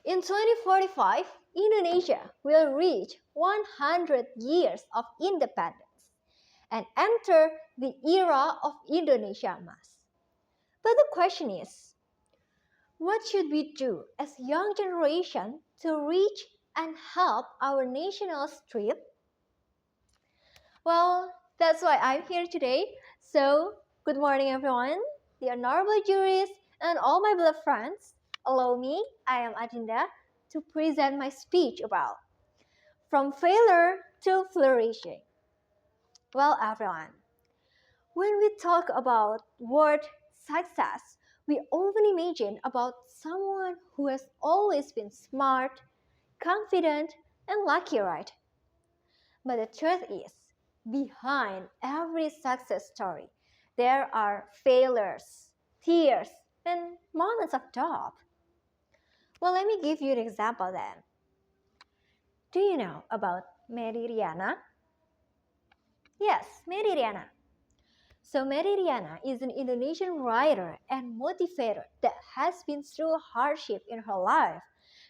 In 2045, Indonesia will reach 100 years of independence and enter the era of Indonesia Emas. But the question is, what should we do as young generation to reach and help our national strive? Well, that's why I'm here today. So, good morning everyone, the honorable juries, and all my beloved friends. Allow me, I am Adinda, to present my speech about From Failure to Flourishing. Well, everyone, when we talk about word success, we often imagine about someone who has always been smart, confident, and lucky, right? But the truth is, behind every success story, there are failures, tears, and moments of doubt. Well, let me give you an example then. Do you know about Mary Riana? Yes, Mary Riana. So Mary Riana is an Indonesian writer and motivator that has been through hardship in her life.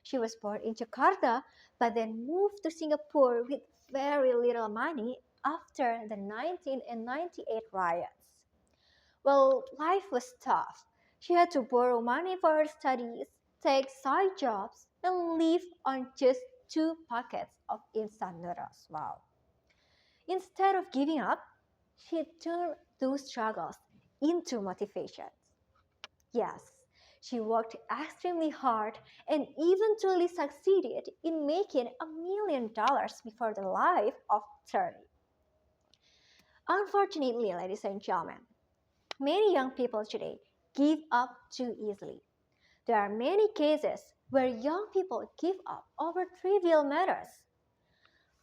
She was born in Jakarta, but then moved to Singapore with very little money after the 1998 riots. Well, life was tough. She had to borrow money for her studies, take side jobs, and live on just 2 packets of instant noodles. Wow. Instead of giving up, she turned those struggles into motivations. Yes, she worked extremely hard and eventually succeeded in making $1 million before the life of 30. Unfortunately, ladies and gentlemen, many young people today give up too easily. There are many cases where young people give up over trivial matters.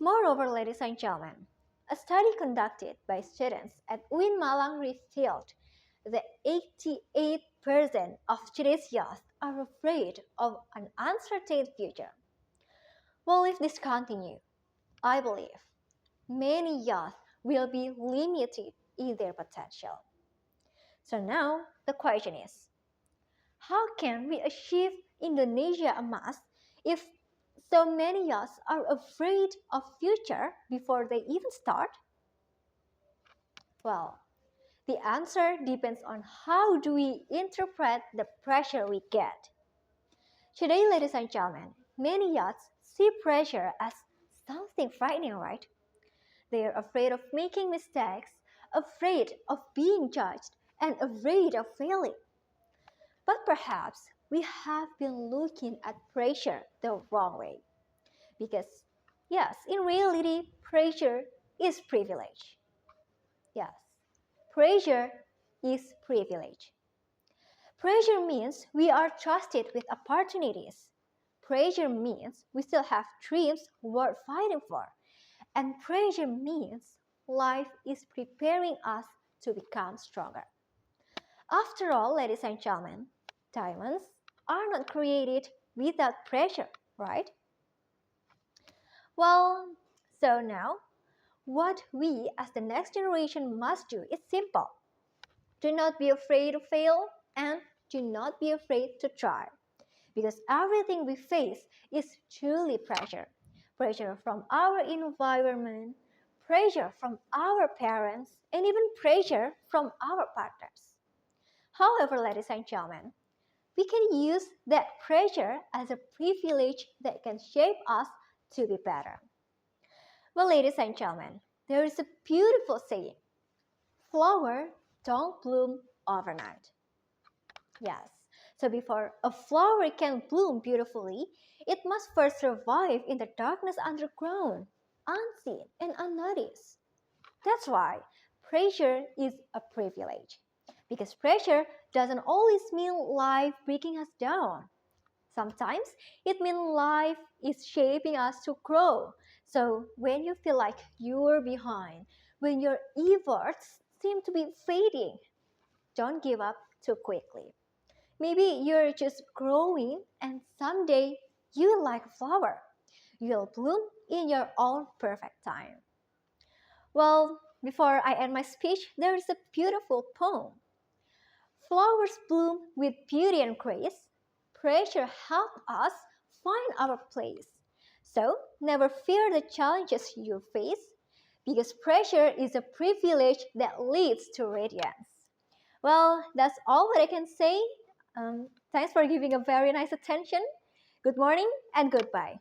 Moreover, ladies and gentlemen, a study conducted by students at UIN Malang revealed that 88% of today's youth are afraid of an uncertain future. Well, if this continues, I believe many youth will be limited in their potential. So now the question is, how can we achieve Indonesia Emas if so many youth are afraid of future before they even start? Well, the answer depends on how do we interpret the pressure we get. Today, ladies and gentlemen, many youths see pressure as something frightening, right? They are afraid of making mistakes, afraid of being judged, and afraid of failing. But perhaps we have been looking at pressure the wrong way. Because, yes, in reality, pressure is privilege. Yes, pressure is privilege. Pressure means we are trusted with opportunities. Pressure means we still have dreams worth fighting for. And pressure means life is preparing us to become stronger. After all, ladies and gentlemen, diamonds are not created without pressure, right? Well, so now, what we as the next generation must do is simple. Do not be afraid to fail and do not be afraid to try. Because everything we face is truly pressure. Pressure from our environment, pressure from our parents, and even pressure from our partners. However, ladies and gentlemen, we can use that pressure as a privilege that can shape us to be better. Well, ladies and gentlemen, there is a beautiful saying, flowers don't bloom overnight. Yes, so before a flower can bloom beautifully, it must first survive in the darkness underground, unseen and unnoticed. That's why pressure is a privilege. Because pressure doesn't always mean life breaking us down. Sometimes it means life is shaping us to grow. So when you feel like you're behind, when your efforts seem to be fading, don't give up too quickly. Maybe you're just growing and someday you will like a flower. You'll bloom in your own perfect time. Well, before I end my speech, there is a beautiful poem. Flowers bloom with beauty and grace. Pressure helps us find our place. So, never fear the challenges you face because pressure is a privilege that leads to radiance. Well, that's all what I can say. Thanks for giving a very nice attention. Good morning and goodbye.